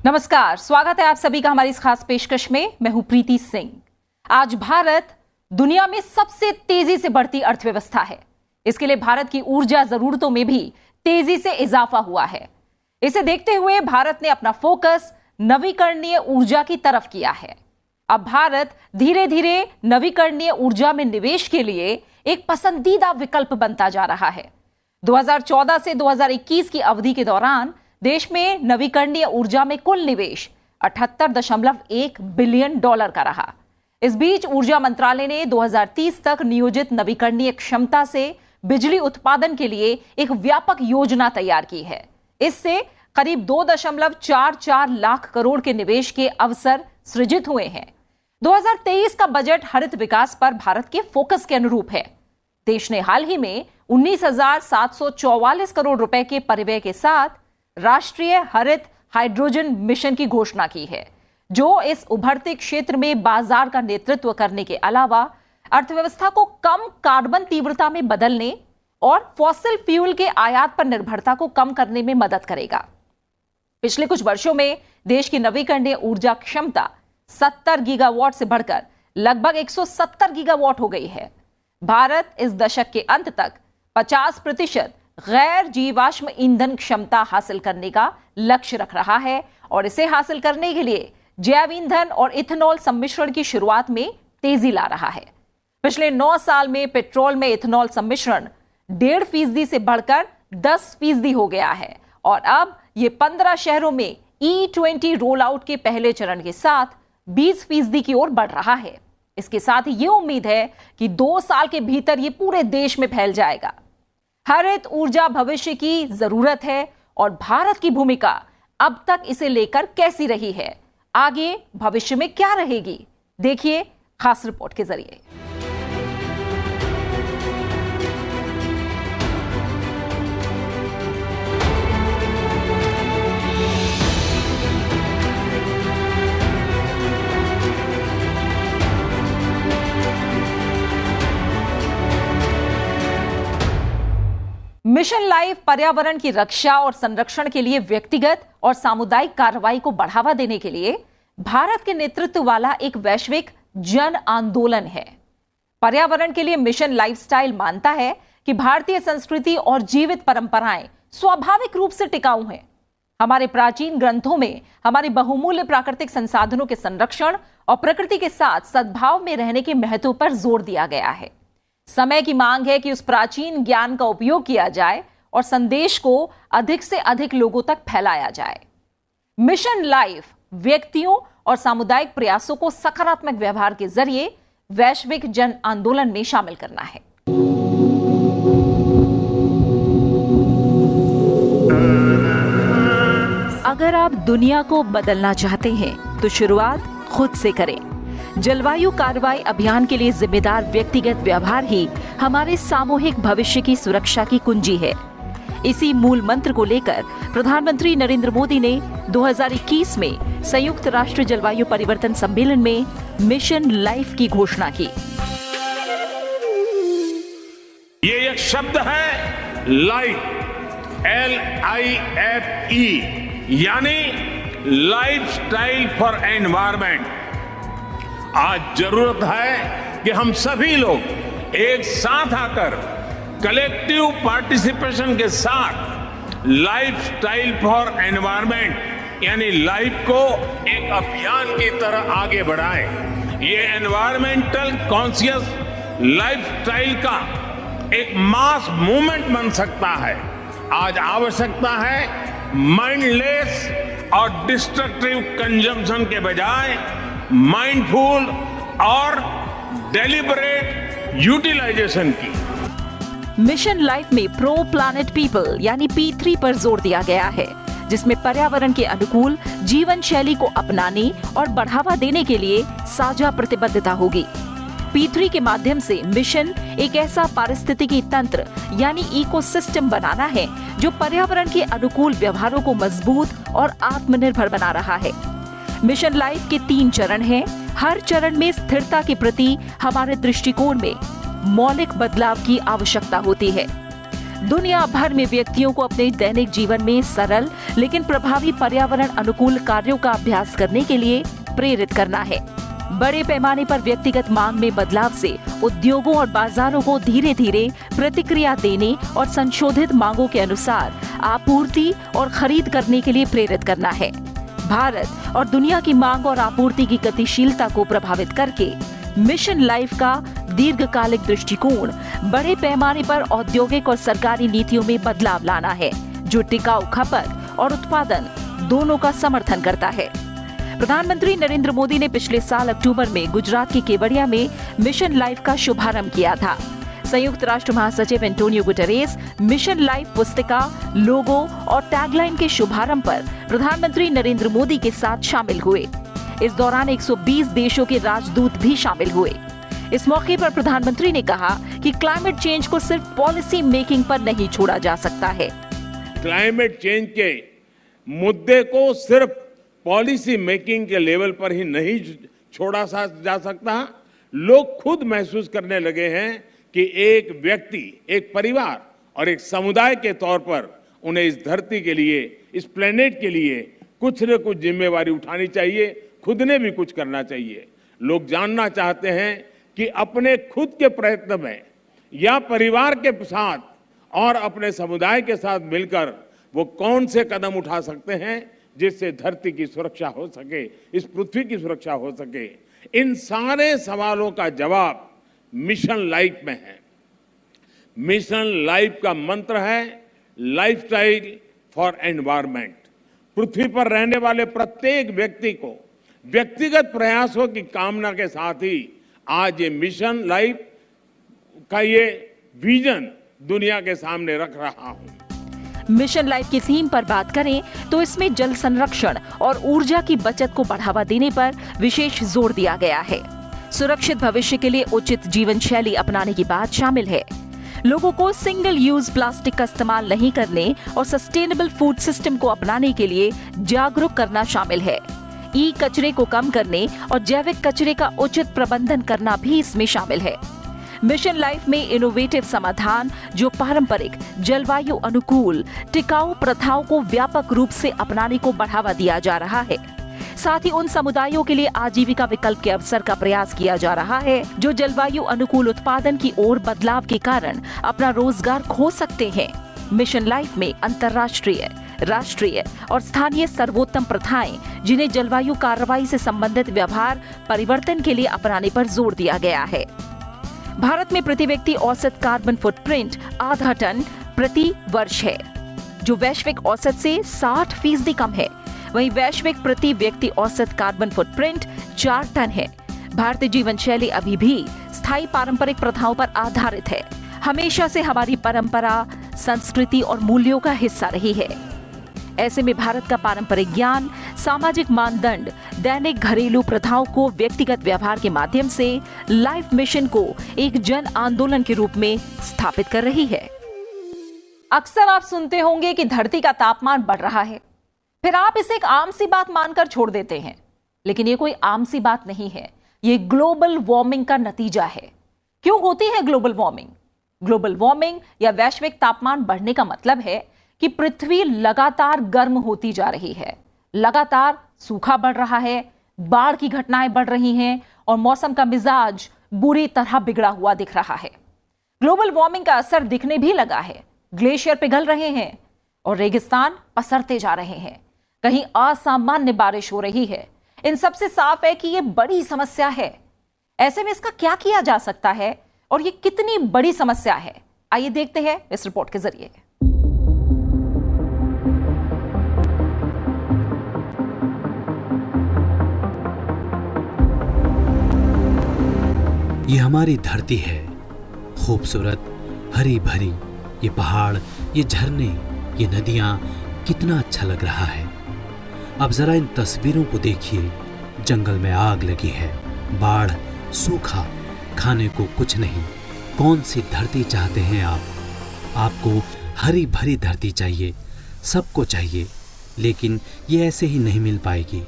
नमस्कार, स्वागत है आप सभी का हमारी इस खास पेशकश में। मैं हूं प्रीति सिंह। आज भारत दुनिया में सबसे तेजी से बढ़ती अर्थव्यवस्था है। इसके लिए भारत की ऊर्जा जरूरतों में भी तेजी से इजाफा हुआ है। इसे देखते हुए भारत ने अपना फोकस नवीकरणीय ऊर्जा की तरफ किया है। अब भारत धीरे धीरे नवीकरणीय ऊर्जा में निवेश के लिए एक पसंदीदा विकल्प बनता जा रहा है। 2014 से 2021 की अवधि के दौरान देश में नवीकरणीय ऊर्जा में कुल निवेश 78.1 बिलियन डॉलर का रहा। इस बीच ऊर्जा मंत्रालय ने 2030 तक नियोजित नवीकरणीय क्षमता से बिजली उत्पादन के लिए एक व्यापक योजना तैयार की है। इससे करीब 2.44 लाख करोड़ के निवेश के अवसर सृजित हुए हैं। 2023 का बजट हरित विकास पर भारत के फोकस के अनुरूप है। देश ने हाल ही में 19,744 करोड़ रुपए के परिव्यय के साथ राष्ट्रीय हरित हाइड्रोजन मिशन की घोषणा की है, जो इस उभरते क्षेत्र में बाजार का नेतृत्व करने के अलावा अर्थव्यवस्था को कम कार्बन तीव्रता में बदलने और फॉसिल फ्यूल के आयात पर निर्भरता को कम करने में मदद करेगा। पिछले कुछ वर्षों में देश की नवीकरणीय ऊर्जा क्षमता 70 गीगावाट से बढ़कर लगभग 170 गीगावाट हो गई है। भारत इस दशक के अंत तक 50% गैर जीवाश्म ईंधन क्षमता हासिल करने का लक्ष्य रख रहा है और इसे हासिल करने के लिए जैव ईंधन और इथेनॉल सम्मिश्रण की शुरुआत में तेजी ला रहा है। पिछले 9 साल में पेट्रोल में इथेनॉल सम्मिश्रण 1.5% से बढ़कर 10% हो गया है और अब ये 15 शहरों में E20 रोल आउट के पहले चरण के साथ 20% की ओर बढ़ रहा है। इसके साथ ही ये उम्मीद है कि 2 साल के भीतर ये पूरे देश में फैल जाएगा। हरित ऊर्जा भविष्य की जरूरत है और भारत की भूमिका अब तक इसे लेकर कैसी रही है, आगे भविष्य में क्या रहेगी, देखिए खास रिपोर्ट के जरिए। मिशन लाइफ पर्यावरण की रक्षा और संरक्षण के लिए व्यक्तिगत और सामुदायिक कार्रवाई को बढ़ावा देने के लिए भारत के नेतृत्व वाला एक वैश्विक जन आंदोलन है। पर्यावरण के लिए मिशन लाइफस्टाइल मानता है कि भारतीय संस्कृति और जीवित परंपराएं स्वाभाविक रूप से टिकाऊ हैं। हमारे प्राचीन ग्रंथों में हमारे बहुमूल्य प्राकृतिक संसाधनों के संरक्षण और प्रकृति के साथ सद्भाव में रहने के महत्व पर जोर दिया गया है। समय की मांग है कि उस प्राचीन ज्ञान का उपयोग किया जाए और संदेश को अधिक से अधिक लोगों तक फैलाया जाए। मिशन लाइफ व्यक्तियों और सामुदायिक प्रयासों को सकारात्मक व्यवहार के जरिए वैश्विक जन आंदोलन में शामिल करना है। अगर आप दुनिया को बदलना चाहते हैं तो शुरुआत खुद से करें। जलवायु कार्रवाई अभियान के लिए जिम्मेदार व्यक्तिगत व्यवहार ही हमारे सामूहिक भविष्य की सुरक्षा की कुंजी है। इसी मूल मंत्र को लेकर प्रधानमंत्री नरेंद्र मोदी ने 2021 में संयुक्त राष्ट्र जलवायु परिवर्तन सम्मेलन में मिशन लाइफ की घोषणा की। ये एक शब्द है लाइफ, LIFE, यानी लाइफस्टाइल फॉर एनवायरमेंट। आज जरूरत है कि हम सभी लोग एक साथ आकर कलेक्टिव पार्टिसिपेशन के साथ लाइफस्टाइल फॉर एनवायरमेंट यानी लाइफ को एक अभियान की तरह आगे बढ़ाएं। ये एनवायरमेंटल कॉन्शियस लाइफस्टाइल का एक मास मूवमेंट बन सकता है। आज आवश्यकता है माइंडलेस और डिस्ट्रक्टिव कंजम्पशन के बजाय माइंडफुल और डेलिबरेट यूटिलाइजेशन की। मिशन लाइफ में प्रो प्लैनेट पीपल यानी P3 पर जोर दिया गया है, जिसमें पर्यावरण के अनुकूल जीवन शैली को अपनाने और बढ़ावा देने के लिए साझा प्रतिबद्धता होगी। P3 के माध्यम से मिशन एक ऐसा पारिस्थितिकी तंत्र यानी इकोसिस्टम बनाना है जो पर्यावरण के अनुकूल व्यवहारों को मजबूत और आत्मनिर्भर बना रहा है। मिशन लाइफ के 3 चरण हैं। हर चरण में स्थिरता के प्रति हमारे दृष्टिकोण में मौलिक बदलाव की आवश्यकता होती है। दुनिया भर में व्यक्तियों को अपने दैनिक जीवन में सरल लेकिन प्रभावी पर्यावरण अनुकूल कार्यों का अभ्यास करने के लिए प्रेरित करना है। बड़े पैमाने पर व्यक्तिगत मांग में बदलाव से उद्योगों और बाजारों को धीरे धीरे प्रतिक्रिया देने और संशोधित मांगों के अनुसार आपूर्ति और खरीद करने के लिए प्रेरित करना है। भारत और दुनिया की मांग और आपूर्ति की गतिशीलता को प्रभावित करके मिशन लाइफ का दीर्घकालिक दृष्टिकोण बड़े पैमाने पर औद्योगिक और सरकारी नीतियों में बदलाव लाना है, जो टिकाऊ खपत और उत्पादन दोनों का समर्थन करता है। प्रधानमंत्री नरेंद्र मोदी ने पिछले साल अक्टूबर में गुजरात के केवड़िया में मिशन लाइफ का शुभारंभ किया था। संयुक्त राष्ट्र महासचिव एंटोनियो गुटेरेस मिशन लाइफ पुस्तिका, लोगो और टैगलाइन के शुभारंभ पर प्रधानमंत्री नरेंद्र मोदी के साथ शामिल हुए। इस दौरान 120 देशों के राजदूत भी शामिल हुए। इस मौके पर प्रधानमंत्री ने कहा कि क्लाइमेट चेंज को सिर्फ पॉलिसी मेकिंग पर नहीं छोड़ा जा सकता है। क्लाइमेट चेंज के मुद्दे को सिर्फ पॉलिसी मेकिंग के लेवल पर ही नहीं छोड़ा जा सकता। लोग खुद महसूस करने लगे हैं कि एक व्यक्ति, एक परिवार और एक समुदाय के तौर पर उन्हें इस धरती के लिए, इस प्लेनेट के लिए कुछ न कुछ जिम्मेवारी उठानी चाहिए, खुद ने भी कुछ करना चाहिए। लोग जानना चाहते हैं कि अपने खुद के प्रयत्न में या परिवार के साथ और अपने समुदाय के साथ मिलकर वो कौन से कदम उठा सकते हैं जिससे धरती की सुरक्षा हो सके, इस पृथ्वी की सुरक्षा हो सके। इन सारे सवालों का जवाब मिशन लाइफ में है। मिशन लाइफ का मंत्र है लाइफस्टाइल फॉर एनवायरनमेंट। पृथ्वी पर रहने वाले प्रत्येक व्यक्ति को व्यक्तिगत प्रयासों की कामना के साथ ही आज ये मिशन लाइफ का ये विजन दुनिया के सामने रख रहा हूं। मिशन लाइफ की थीम पर बात करें तो इसमें जल संरक्षण और ऊर्जा की बचत को बढ़ावा देने पर विशेष जोर दिया गया है। सुरक्षित भविष्य के लिए उचित जीवन शैली अपनाने की बात शामिल है। लोगों को सिंगल यूज प्लास्टिक का इस्तेमाल नहीं करने और सस्टेनेबल फूड सिस्टम को अपनाने के लिए जागरूक करना शामिल है। ई कचरे को कम करने और जैविक कचरे का उचित प्रबंधन करना भी इसमें शामिल है। मिशन लाइफ में इनोवेटिव समाधान जो पारंपरिक, जलवायु अनुकूल, टिकाऊ प्रथाओं को व्यापक रूप से अपनाने को बढ़ावा दिया जा रहा है। साथ ही उन समुदायों के लिए आजीविका विकल्प के अवसर का प्रयास किया जा रहा है जो जलवायु अनुकूल उत्पादन की ओर बदलाव के कारण अपना रोजगार खो सकते हैं। मिशन लाइफ में अंतर्राष्ट्रीय, राष्ट्रीय और स्थानीय सर्वोत्तम प्रथाएं जिन्हें जलवायु कार्रवाई से संबंधित व्यवहार परिवर्तन के लिए अपनाने पर जोर दिया गया है। भारत में प्रति व्यक्ति औसत कार्बन फुटप्रिंट 0.5 टन प्रति वर्ष है, जो वैश्विक औसत से 60% कम है। वहीं वैश्विक प्रति व्यक्ति औसत कार्बन फुटप्रिंट 4 टन है। भारतीय जीवन शैली अभी भी स्थायी पारंपरिक प्रथाओं पर आधारित है, हमेशा से हमारी परंपरा, संस्कृति और मूल्यों का हिस्सा रही है। ऐसे में भारत का पारंपरिक ज्ञान, सामाजिक मानदंड, दैनिक घरेलू प्रथाओं को व्यक्तिगत व्यवहार के माध्यम से लाइफ मिशन को एक जन आंदोलन के रूप में स्थापित कर रही है। अक्सर आप सुनते होंगे कि धरती का तापमान बढ़ रहा है, फिर आप इसे एक आम सी बात मानकर छोड़ देते हैं। लेकिन ये कोई आम सी बात नहीं है, ये ग्लोबल वार्मिंग का नतीजा है। क्यों होती है ग्लोबल वार्मिंग? ग्लोबल वार्मिंग या वैश्विक तापमान बढ़ने का मतलब है कि पृथ्वी लगातार गर्म होती जा रही है, लगातार सूखा बढ़ रहा है, बाढ़ की घटनाएं बढ़ रही हैं और मौसम का मिजाज बुरी तरह बिगड़ा हुआ दिख रहा है। ग्लोबल वार्मिंग का असर दिखने भी लगा है। ग्लेशियर पिघल रहे हैं और रेगिस्तान पसरते जा रहे हैं। कहीं असामान्य बारिश हो रही है। इन सबसे साफ है कि यह बड़ी समस्या है। ऐसे में इसका क्या किया जा सकता है और ये कितनी बड़ी समस्या है, आइए देखते हैं इस रिपोर्ट के जरिए। ये हमारी धरती है, खूबसूरत, हरी भरी। ये पहाड़, ये झरने, ये नदियां, कितना अच्छा लग रहा है। अब जरा इन तस्वीरों को देखिए। जंगल में आग लगी है, बाढ़, सूखा, खाने को कुछ नहीं। कौन सी धरती चाहते हैं आप? आपको हरी भरी धरती चाहिए, सबको चाहिए, लेकिन ये ऐसे ही नहीं मिल पाएगी।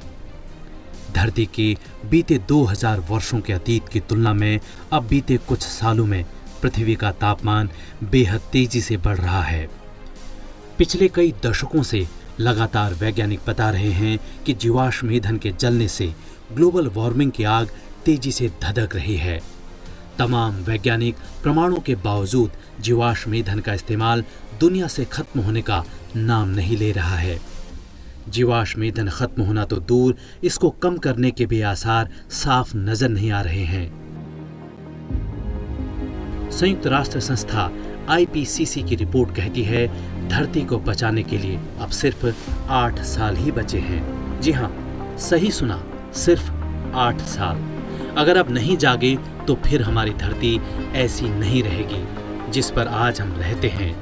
धरती के बीते 2000 वर्षों के अतीत की तुलना में अब बीते कुछ सालों में पृथ्वी का तापमान बेहद तेजी से बढ़ रहा है। पिछले कई दशकों से लगातार वैज्ञानिक बता रहे हैं कि जीवाश्म ईंधन के जलने से ग्लोबल वार्मिंग की आग तेजी से धधक रही है। तमाम वैज्ञानिक प्रमाणों के बावजूद जीवाश्म ईंधन का इस्तेमाल दुनिया से खत्म होने का नाम नहीं ले रहा है। जीवाश्म ईंधन खत्म होना तो दूर, इसको कम करने के भी आसार साफ नजर नहीं आ रहे हैं। संयुक्त राष्ट्र संस्था IPCC की रिपोर्ट कहती है, धरती को बचाने के लिए अब सिर्फ 8 साल ही बचे हैं। जी हाँ, सही सुना, सिर्फ 8 साल। अगर अब नहीं जागे तो फिर हमारी धरती ऐसी नहीं रहेगी जिस पर आज हम रहते हैं।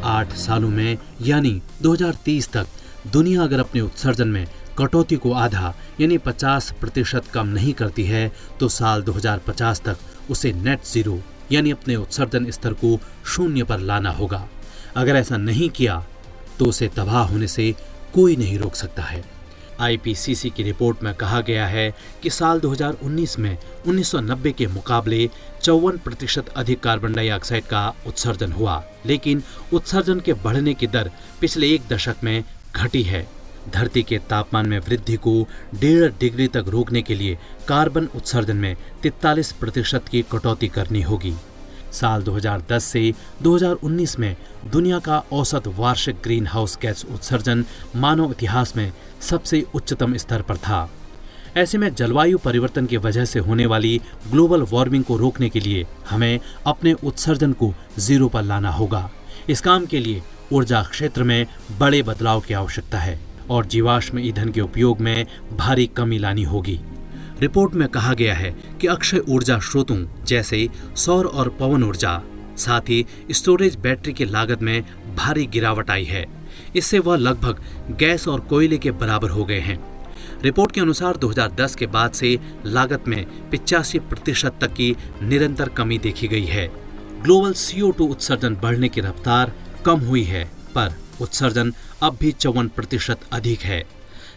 8 सालों में यानी 2030 तक दुनिया अगर अपने उत्सर्जन में कटौती को आधा यानी 50% कम नहीं करती है तो साल 2050 तक उसे नेट जीरो यानी अपने उत्सर्जन स्तर को 0 पर लाना होगा। अगर ऐसा नहीं किया तो उसे तबाह होने से कोई नहीं रोक सकता है। IPCC की रिपोर्ट में कहा गया है कि साल 2019 में 1990 के मुकाबले 54% अधिक कार्बन डाइऑक्साइड का उत्सर्जन हुआ, लेकिन उत्सर्जन के बढ़ने की दर पिछले 1 दशक में घटी है। धरती के तापमान में वृद्धि को 1.5 डिग्री तक रोकने के लिए कार्बन उत्सर्जन में 43% की कटौती करनी होगी। साल 2010 से 2019 में दुनिया का औसत वार्षिक ग्रीन हाउस गैस उत्सर्जन मानव इतिहास में सबसे उच्चतम स्तर पर था। ऐसे में जलवायु परिवर्तन की वजह से होने वाली ग्लोबल वार्मिंग को रोकने के लिए हमें अपने उत्सर्जन को 0 पर लाना होगा। इस काम के लिए ऊर्जा क्षेत्र में बड़े बदलाव की आवश्यकता है और जीवाश्म ईंधन के उपयोग में भारी कमी लानी होगी। रिपोर्ट में कहा गया है कि अक्षय ऊर्जा स्रोतों जैसे सौर और पवन ऊर्जा, साथ ही स्टोरेज बैटरी की लागत में भारी गिरावट आई है। इससे वह लगभग गैस और कोयले के बराबर हो गए हैं। रिपोर्ट के अनुसार 2010 के बाद से लागत में 85% तक की निरंतर कमी देखी गई है। ग्लोबल CO2 उत्सर्जन बढ़ने की रफ्तार कम हुई है, पर उत्सर्जन अब भी 54% अधिक है।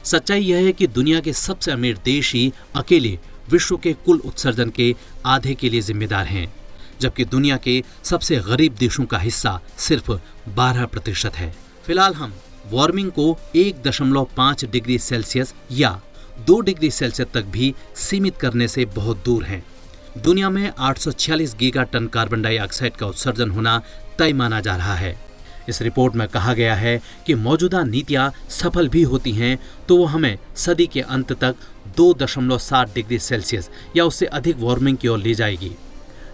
सच्चाई यह है कि दुनिया के सबसे अमीर देश ही अकेले विश्व के कुल उत्सर्जन के आधे के लिए जिम्मेदार हैं, जबकि दुनिया के सबसे गरीब देशों का हिस्सा सिर्फ 12% है। फिलहाल हम वार्मिंग को 1.5 डिग्री सेल्सियस या 2 डिग्री सेल्सियस तक भी सीमित करने से बहुत दूर हैं। दुनिया में 846 गीगाटन कार्बन डाइऑक्साइड का उत्सर्जन होना तय माना जा रहा है। इस रिपोर्ट में कहा गया है कि मौजूदा नीतियां सफल भी होती हैं तो वो हमें सदी के अंत तक 2.7 डिग्री सेल्सियस या उससे अधिक वार्मिंग की ओर ले जाएगी।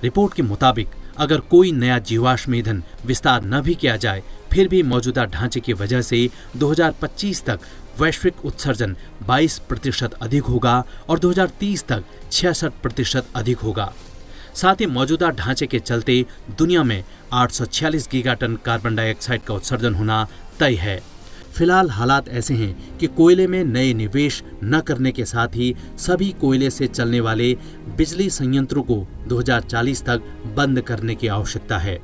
रिपोर्ट के मुताबिक अगर कोई नया जीवाश्म ईंधन विस्तार न भी किया जाए, फिर भी मौजूदा ढांचे की वजह से 2025 तक वैश्विक उत्सर्जन 22% अधिक होगा और 2030 तक 66% अधिक होगा। साथ ही मौजूदा ढांचे के चलते दुनिया में 846 गीगाटन कार्बन डाइऑक्साइड का उत्सर्जन होना तय है। फिलहाल हालात ऐसे हैं कि कोयले में नए निवेश न करने के साथ ही सभी कोयले से चलने वाले बिजली संयंत्रों को 2040 तक बंद करने की आवश्यकता है।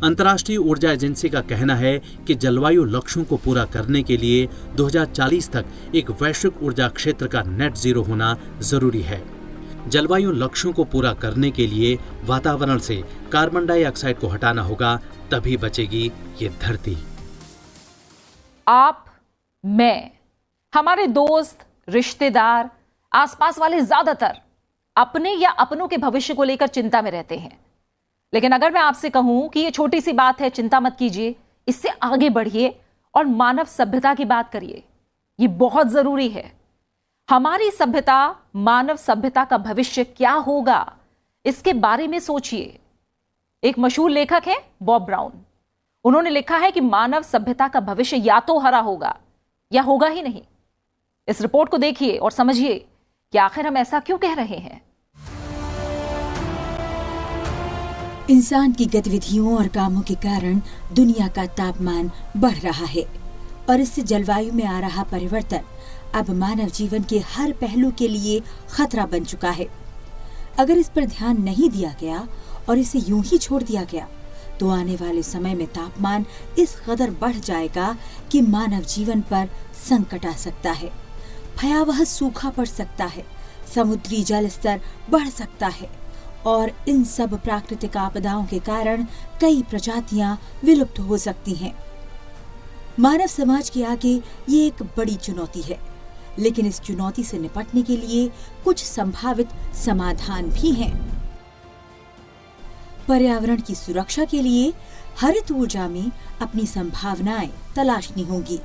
अंतर्राष्ट्रीय ऊर्जा एजेंसी का कहना है कि जलवायु लक्ष्यों को पूरा करने के लिए 2040 तक एक वैश्विक ऊर्जा क्षेत्र का नेट जीरो होना जरूरी है। जलवायु लक्ष्यों को पूरा करने के लिए वातावरण से कार्बन डाइऑक्साइड को हटाना होगा, तभी बचेगी ये धरती। आप, मैं, हमारे दोस्त, रिश्तेदार, आसपास वाले ज्यादातर अपने या अपनों के भविष्य को लेकर चिंता में रहते हैं। लेकिन अगर मैं आपसे कहूं कि ये छोटी सी बात है, चिंता मत कीजिए, इससे आगे बढ़िए और मानव सभ्यता की बात करिए, ये बहुत जरूरी है। हमारी सभ्यता, मानव सभ्यता का भविष्य क्या होगा, इसके बारे में सोचिए। एक मशहूर लेखक है बॉब ब्राउन। उन्होंने लिखा है कि मानव सभ्यता का भविष्य या तो हरा होगा या होगा ही नहीं। इस रिपोर्ट को देखिए और समझिए कि आखिर हम ऐसा क्यों कह रहे हैं। इंसान की गतिविधियों और कामों के कारण दुनिया का तापमान बढ़ रहा है और इससे जलवायु में आ रहा परिवर्तन अब मानव जीवन के हर पहलू के लिए खतरा बन चुका है। अगर इस पर ध्यान नहीं दिया गया और इसे यूं ही छोड़ दिया गया तो आने वाले समय में तापमान इस कदर बढ़ जाएगा कि मानव जीवन पर संकट आ सकता है। भयावह सूखा पड़ सकता है, समुद्री जल स्तर बढ़ सकता है और इन सब प्राकृतिक आपदाओं के कारण कई प्रजातियां विलुप्त हो सकती हैं। मानव समाज के आगे ये एक बड़ी चुनौती है, लेकिन इस चुनौती से निपटने के लिए कुछ संभावित समाधान भी हैं। पर्यावरण की सुरक्षा के लिए हरित ऊर्जा में अपनी संभावनाएं तलाशनी होंगी।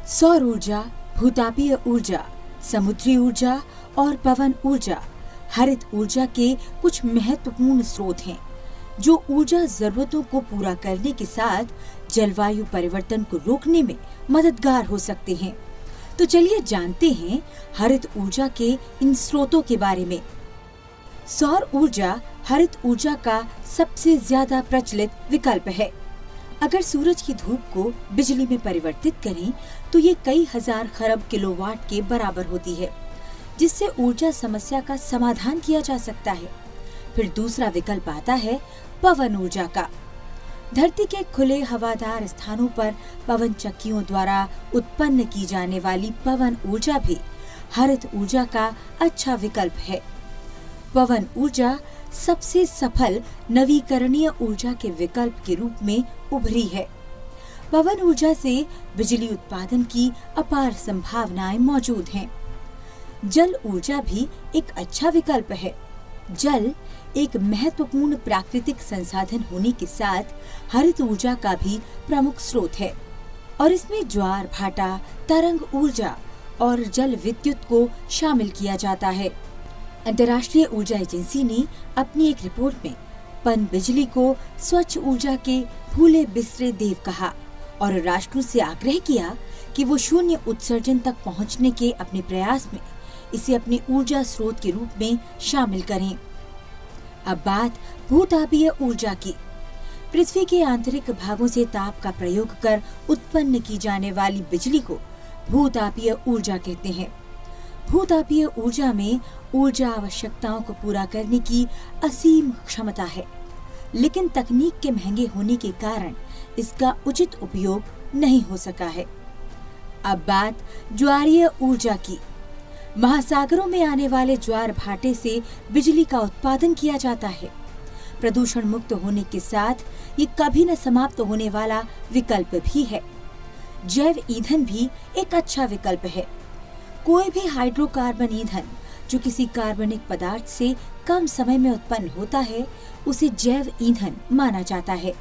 सौर ऊर्जा, भूतापीय ऊर्जा, समुद्री ऊर्जा और पवन ऊर्जा हरित ऊर्जा के कुछ महत्वपूर्ण स्रोत हैं, जो ऊर्जा जरूरतों को पूरा करने के साथ जलवायु परिवर्तन को रोकने में मददगार हो सकते हैं। तो चलिए जानते हैं हरित ऊर्जा के इन स्रोतों के बारे में। सौर ऊर्जा हरित ऊर्जा का सबसे ज्यादा प्रचलित विकल्प है। अगर सूरज की धूप को बिजली में परिवर्तित करें तो ये कई हजार खरब किलोवाट के बराबर होती है, जिससे ऊर्जा समस्या का समाधान किया जा सकता है। फिर दूसरा विकल्प आता है पवन ऊर्जा का। धरती के खुले हवादार स्थानों पर पवन चक्कियों द्वारा उत्पन्न की जाने वाली पवन ऊर्जा भी हरित ऊर्जा का अच्छा विकल्प है। पवन ऊर्जा सबसे सफल नवीकरणीय ऊर्जा के विकल्प के रूप में उभरी है। पवन ऊर्जा से बिजली उत्पादन की अपार संभावनाएं मौजूद हैं। जल ऊर्जा भी एक अच्छा विकल्प है। जल एक महत्वपूर्ण प्राकृतिक संसाधन होने के साथ हरित ऊर्जा का भी प्रमुख स्रोत है और इसमें ज्वार भाटा, तरंग ऊर्जा और जल विद्युत को शामिल किया जाता है। अंतर्राष्ट्रीय ऊर्जा एजेंसी ने अपनी एक रिपोर्ट में पनबिजली को स्वच्छ ऊर्जा के भूले बिसरे देव कहा और राष्ट्रों से आग्रह किया कि वो शून्य उत्सर्जन तक पहुंचने के अपने प्रयास में इसे अपने ऊर्जा स्रोत के रूप में शामिल करें। अब बात भूतापीय ऊर्जा की। पृथ्वी के आंतरिक भागों से ताप का प्रयोग कर उत्पन्न की जाने वाली बिजली को भूतापीय ऊर्जा कहते हैं। भूतापीय ऊर्जा में ऊर्जा आवश्यकताओं को पूरा करने की असीम क्षमता है, लेकिन तकनीक के महंगे होने के कारण इसका उचित उपयोग नहीं हो सका है। अब बात ज्वारीय ऊर्जा की। महासागरों में आने वाले ज्वार भाटे से बिजली का उत्पादन किया जाता है। प्रदूषण मुक्त होने के साथ ये कभी न समाप्त होने वाला विकल्प भी है। जैव ईंधन भी एक अच्छा विकल्प है। कोई भी हाइड्रोकार्बन ईंधन जो किसी कार्बनिक पदार्थ से कम समय में उत्पन्न होता है उसे जैव ईंधन माना जाता है,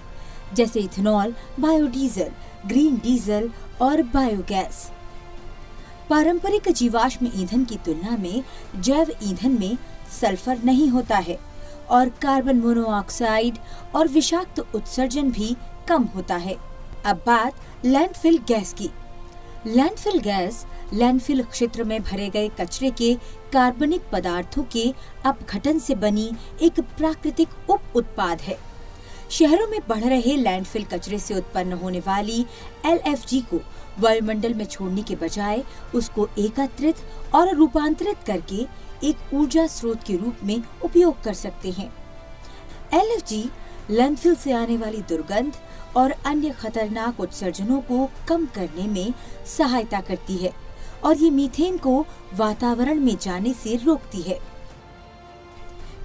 जैसे इथेनॉल, बायोडीजल, ग्रीन डीजल और बायोगैस। पारंपरिक जीवाश्म ईंधन की तुलना में जैव ईंधन में सल्फर नहीं होता है और कार्बन मोनोऑक्साइड और विषाक्त उत्सर्जन भी कम होता है। अब बात लैंडफिल गैस की। लैंडफिल गैस लैंडफिल क्षेत्र में भरे गए कचरे के कार्बनिक पदार्थों के अपघटन से बनी एक प्राकृतिक उप उत्पाद है। शहरों में बढ़ रहे लैंडफिल कचरे से उत्पन्न होने वाली LFG को वायुमंडल में छोड़ने के बजाय उसको एकत्रित और रूपांतरित करके एक ऊर्जा स्रोत के रूप में उपयोग कर सकते हैं। LFG लैंडफिल से आने वाली दुर्गंध और अन्य खतरनाक उत्सर्जनों को कम करने में सहायता करती है और ये मीथेन को वातावरण में जाने से रोकती है।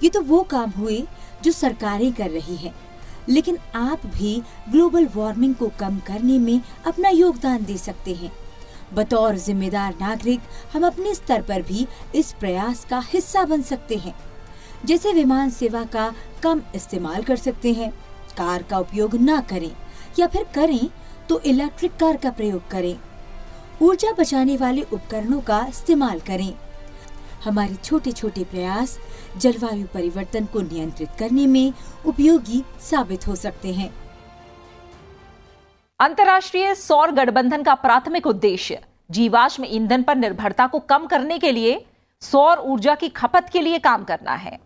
ये तो वो काम हुए जो सरकारें कर रही हैं, लेकिन आप भी ग्लोबल वार्मिंग को कम करने में अपना योगदान दे सकते हैं। बतौर जिम्मेदार नागरिक हम अपने स्तर पर भी इस प्रयास का हिस्सा बन सकते हैं। जैसे विमान सेवा का कम इस्तेमाल कर सकते हैं, कार का उपयोग ना करें या फिर करें तो इलेक्ट्रिक कार का प्रयोग करें। ऊर्जा बचाने वाले उपकरणों का इस्तेमाल करें। हमारे छोटे छोटे प्रयास जलवायु परिवर्तन को नियंत्रित करने में उपयोगी साबित हो सकते हैं। अंतर्राष्ट्रीय सौर गठबंधन का प्राथमिक उद्देश्य जीवाश्म ईंधन पर निर्भरता को कम करने के लिए सौर ऊर्जा की खपत के लिए काम करना है।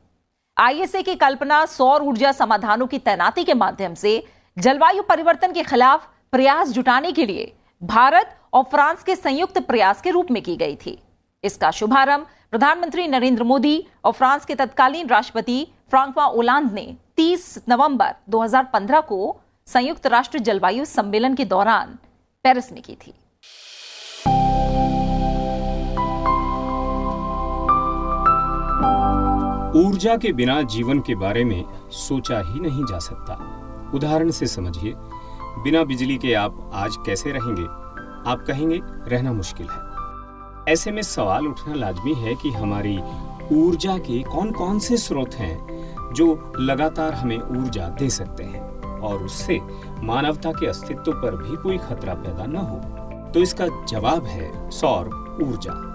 ISA की कल्पना सौर ऊर्जा समाधानों की तैनाती के माध्यम से जलवायु परिवर्तन के खिलाफ प्रयास जुटाने के लिए भारत और फ्रांस के संयुक्त प्रयास के रूप में की गई थी। इसका शुभारंभ प्रधानमंत्री नरेंद्र मोदी और फ्रांस के तत्कालीन राष्ट्रपति फ्रांकोis ओलांद ने 30 नवंबर 2015 को संयुक्त राष्ट्र जलवायु सम्मेलन के दौरान पेरिस में की थी। ऊर्जा के बिना जीवन के बारे में सोचा ही नहीं जा सकता। उदाहरण से समझिए, बिना बिजली के आप आज कैसे रहेंगे? आप कहेंगे रहना मुश्किल है। ऐसे में सवाल उठना लाजमी है कि हमारी ऊर्जा के कौन कौन से स्रोत हैं जो लगातार हमें ऊर्जा दे सकते हैं और उससे मानवता के अस्तित्व पर भी कोई खतरा पैदा न हो। तो इसका जवाब है सौर ऊर्जा।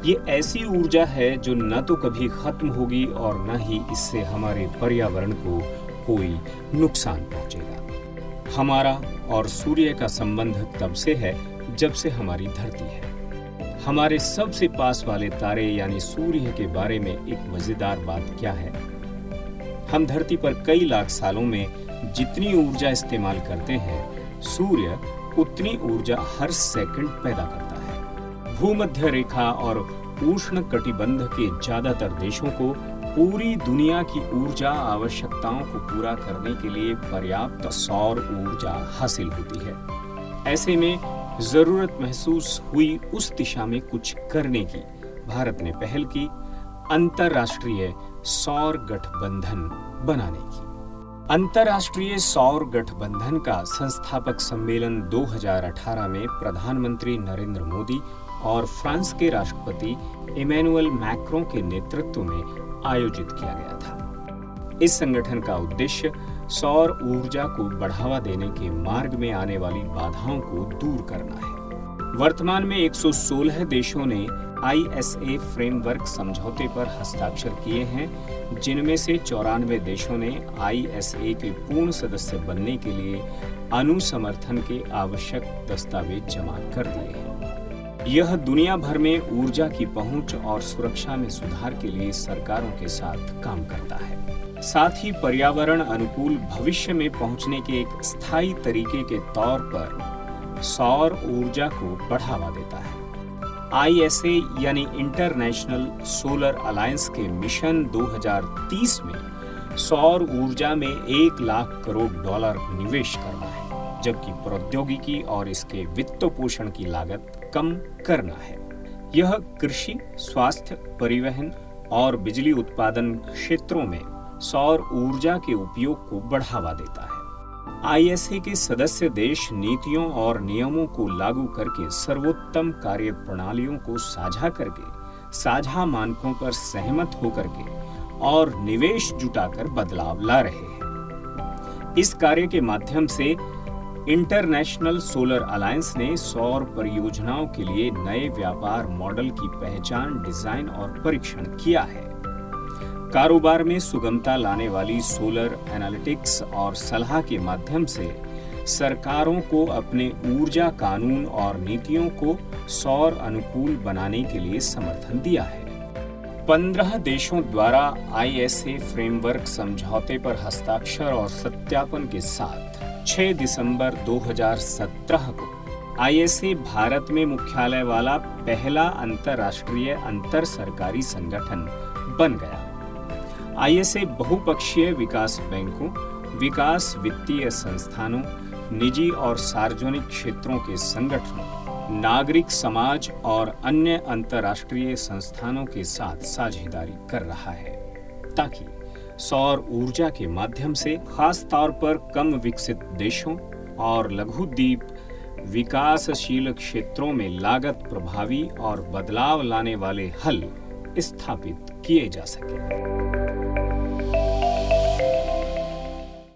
ये ऐसी ऊर्जा है जो न तो कभी खत्म होगी और न ही इससे हमारे पर्यावरण को कोई नुकसान पहुंचेगा। हमारा और सूर्य का संबंध तब से है जब से हमारी धरती है। हमारे सबसे पास वाले तारे यानी सूर्य के बारे में एक मजेदार बात क्या है? हम धरती पर कई लाख सालों में जितनी ऊर्जा इस्तेमाल करते हैं, सूर्य उतनी ऊर्जा हर सेकंड पैदा करता है। भूमध्य रेखा और उष्ण कटिबंध के ज्यादातर देशों को पूरी दुनिया की ऊर्जा आवश्यकताओं को पूरा करने के लिए पर्याप्त सौर ऊर्जा हासिल होती है। ऐसे में जरूरत महसूस हुई उस दिशा में कुछ करने की भारत ने पहल की, अंतरराष्ट्रीय सौर गठबंधन बनाने की। अंतरराष्ट्रीय सौर गठबंधन का संस्थापक सम्मेलन 2018 में प्रधानमंत्री नरेंद्र मोदी और फ्रांस के राष्ट्रपति इमैनुअल मैक्रों के नेतृत्व में आयोजित किया गया था। इस संगठन का उद्देश्य सौर ऊर्जा को बढ़ावा देने के मार्ग में आने वाली बाधाओं को दूर करना है। वर्तमान में 116 देशों ने ISA फ्रेमवर्क समझौते पर हस्ताक्षर किए हैं, जिनमें से 94 देशों ने ISA के पूर्ण सदस्य बनने के लिए अनुसमर्थन के आवश्यक दस्तावेज जमा कर दिए हैं। यह दुनिया भर में ऊर्जा की पहुंच और सुरक्षा में सुधार के लिए सरकारों के साथ काम करता है। साथ ही पर्यावरण अनुकूल भविष्य में पहुंचने के एक स्थायी तरीके के तौर पर सौर ऊर्जा को बढ़ावा देता है। ISA यानी इंटरनेशनल सोलर अलायंस के मिशन 2030 में सौर ऊर्जा में $1 लाख करोड़ निवेश करना है, जबकि प्रौद्योगिकी और इसके वित्त पोषण की लागत कम करना है। यह कृषि, स्वास्थ्य, परिवहन और बिजली उत्पादन क्षेत्रों में सौर ऊर्जा के उपयोग को बढ़ावा देता है। ISA के सदस्य देश नीतियों और नियमों को लागू करके सर्वोत्तम कार्य प्रणालियों को साझा करके, साझा मानकों पर सहमत होकर के और निवेश जुटाकर बदलाव ला रहे हैं। इस कार्य के माध्यम से इंटरनेशनल सोलर अलायंस ने सौर परियोजनाओं के लिए नए व्यापार मॉडल की पहचान, डिजाइन और परीक्षण किया है। कारोबार में सुगमता लाने वाली सोलर एनालिटिक्स और सलाह के माध्यम से सरकारों को अपने ऊर्जा कानून और नीतियों को सौर अनुकूल बनाने के लिए समर्थन दिया है। 15 देशों द्वारा ISA फ्रेमवर्क समझौते पर हस्ताक्षर और सत्यापन के साथ 6 दिसंबर 2017 को ISA भारत में मुख्यालय वाला पहला अंतरराष्ट्रीय अंतर सरकारी संगठन बन गया। ISA बहुपक्षीय विकास बैंकों, विकास वित्तीय संस्थानों, निजी और सार्वजनिक क्षेत्रों के संगठनों, नागरिक समाज और अन्य अंतर्राष्ट्रीय संस्थानों के साथ साझेदारी कर रहा है, ताकि सौर ऊर्जा के माध्यम से खास तौर पर कम विकसित देशों और लघुद्वीप विकासशील क्षेत्रों में लागत प्रभावी और बदलाव लाने वाले हल स्थापित किए जा सके।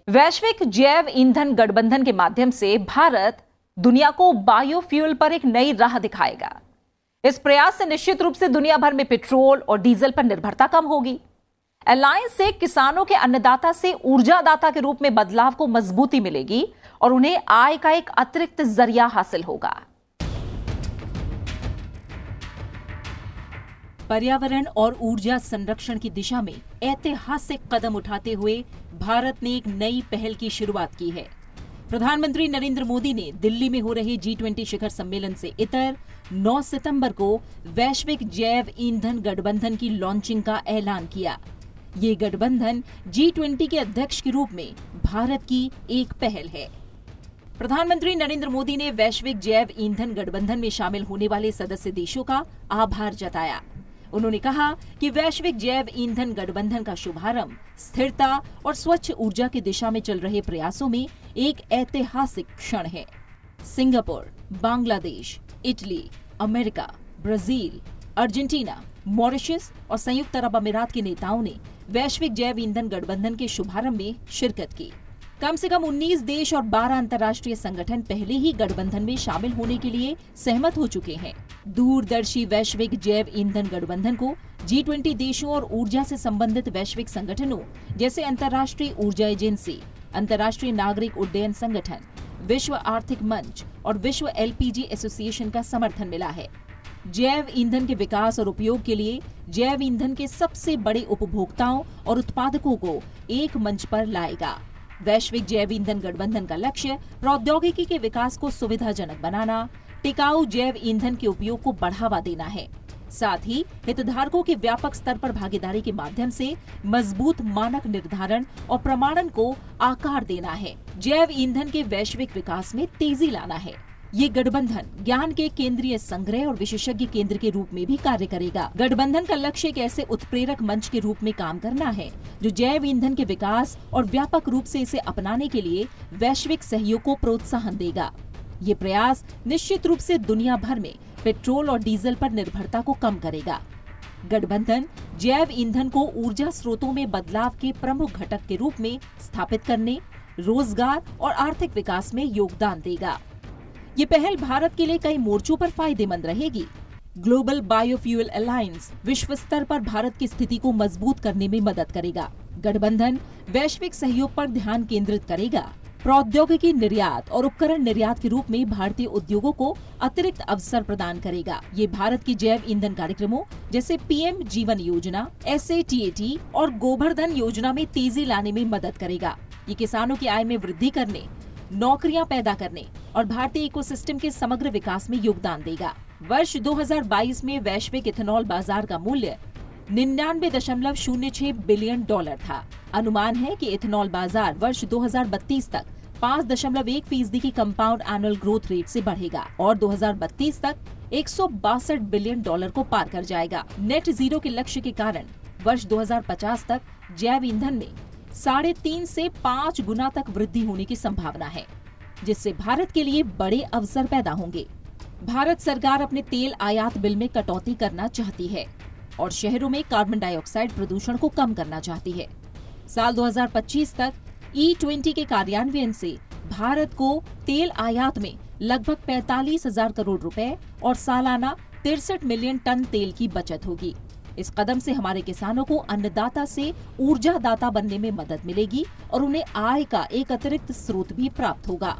वैश्विक जैव ईंधन गठबंधन के माध्यम से भारत दुनिया को बायोफ्यूल पर एक नई राह दिखाएगा। इस प्रयास से निश्चित रूप से दुनिया भर में पेट्रोल और डीजल पर निर्भरता कम होगी। अलायंस से किसानों के अन्नदाता से ऊर्जादाता के रूप में बदलाव को मजबूती मिलेगी और उन्हें आय का एक अतिरिक्त जरिया हासिल होगा। पर्यावरण और ऊर्जा संरक्षण की दिशा में ऐतिहासिक कदम उठाते हुए भारत ने एक नई पहल की शुरुआत की है। प्रधानमंत्री नरेंद्र मोदी ने दिल्ली में हो रहे G20 शिखर सम्मेलन से इतर 9 सितंबर को वैश्विक जैव ईंधन गठबंधन की लॉन्चिंग का ऐलान किया। ये गठबंधन G20 के अध्यक्ष के रूप में भारत की एक पहल है। प्रधानमंत्री नरेंद्र मोदी ने वैश्विक जैव ईंधन गठबंधन में शामिल होने वाले सदस्य देशों का आभार जताया। उन्होंने कहा कि वैश्विक जैव ईंधन गठबंधन का शुभारंभ स्थिरता और स्वच्छ ऊर्जा की दिशा में चल रहे प्रयासों में एक ऐतिहासिक क्षण है। Singapore, Bangladesh, Italy, America, Brazil, Argentina, Mauritius और संयुक्त अरब अमीरात के नेताओं ने वैश्विक जैव ईंधन गठबंधन के शुभारंभ में शिरकत की। कम से कम 19 देश और 12 अंतर्राष्ट्रीय संगठन पहले ही गठबंधन में शामिल होने के लिए सहमत हो चुके हैं। दूरदर्शी वैश्विक जैव ईंधन गठबंधन को G20 देशों और ऊर्जा से संबंधित वैश्विक संगठनों जैसे अंतर्राष्ट्रीय ऊर्जा एजेंसी, अंतर्राष्ट्रीय नागरिक उड्डयन संगठन, विश्व आर्थिक मंच और विश्व LPG एसोसिएशन का समर्थन मिला है। जैव ईंधन के विकास और उपयोग के लिए जैव ईंधन के सबसे बड़े उपभोक्ताओं और उत्पादकों को एक मंच पर लाएगा। वैश्विक जैव ईंधन गठबंधन का लक्ष्य प्रौद्योगिकी के विकास को सुविधाजनक बनाना, टिकाऊ जैव ईंधन के उपयोग को बढ़ावा देना है। साथ ही हितधारकों के व्यापक स्तर पर भागीदारी के माध्यम से मजबूत मानक निर्धारण और प्रमाणन को आकार देना है। जैव ईंधन के वैश्विक विकास में तेजी लाना है। ये गठबंधन ज्ञान के केंद्रीय संग्रह और विशेषज्ञ केंद्र के रूप में भी कार्य करेगा। गठबंधन का लक्ष्य एक ऐसे उत्प्रेरक मंच के रूप में काम करना है जो जैव ईंधन के विकास और व्यापक रूप से इसे अपनाने के लिए वैश्विक सहयोग को प्रोत्साहन देगा। ये प्रयास निश्चित रूप से दुनिया भर में पेट्रोल और डीजल पर निर्भरता को कम करेगा। गठबंधन जैव ईंधन को ऊर्जा स्रोतों में बदलाव के प्रमुख घटक के रूप में स्थापित करने, रोजगार और आर्थिक विकास में योगदान देगा। ये पहल भारत के लिए कई मोर्चों पर फायदेमंद रहेगी। ग्लोबल बायोफ्यूल अलायंस विश्व स्तर पर भारत की स्थिति को मजबूत करने में मदद करेगा। गठबंधन वैश्विक सहयोग पर ध्यान केंद्रित करेगा। प्रौद्योगिकी निर्यात और उपकरण निर्यात के रूप में भारतीय उद्योगों को अतिरिक्त अवसर प्रदान करेगा। ये भारत की जैव ईंधन कार्यक्रमों जैसे PM जीवन योजना, SATAT और गोबर्धन योजना में तेजी लाने में मदद करेगा। ये किसानों की आय में वृद्धि करने, नौकरियां पैदा करने और भारतीय इकोसिस्टम के समग्र विकास में योगदान देगा। वर्ष 2022 में वैश्विक इथेनॉल बाजार का मूल्य 99.06 बिलियन डॉलर था। अनुमान है कि इथेनॉल बाजार वर्ष 2032 तक 5.1% की कंपाउंड एनुअल ग्रोथ रेट से बढ़ेगा और 2032 तक 162 बिलियन डॉलर को पार कर जाएगा। नेट जीरो के लक्ष्य के कारण वर्ष 2050 तक जैव ईंधन में 3.5 से 5 गुना तक वृद्धि होने की संभावना है, जिससे भारत के लिए बड़े अवसर पैदा होंगे। भारत सरकार अपने तेल आयात बिल में कटौती करना चाहती है और शहरों में कार्बन डाइऑक्साइड प्रदूषण को कम करना चाहती है। साल 2025 तक E20 के कार्यान्वयन से भारत को तेल आयात में लगभग 45,000 करोड़ रुपए और सालाना 63 मिलियन टन तेल की बचत होगी। इस कदम से हमारे किसानों को अन्नदाता से ऊर्जा दाता बनने में मदद मिलेगी और उन्हें आय का एक अतिरिक्त स्रोत भी प्राप्त होगा।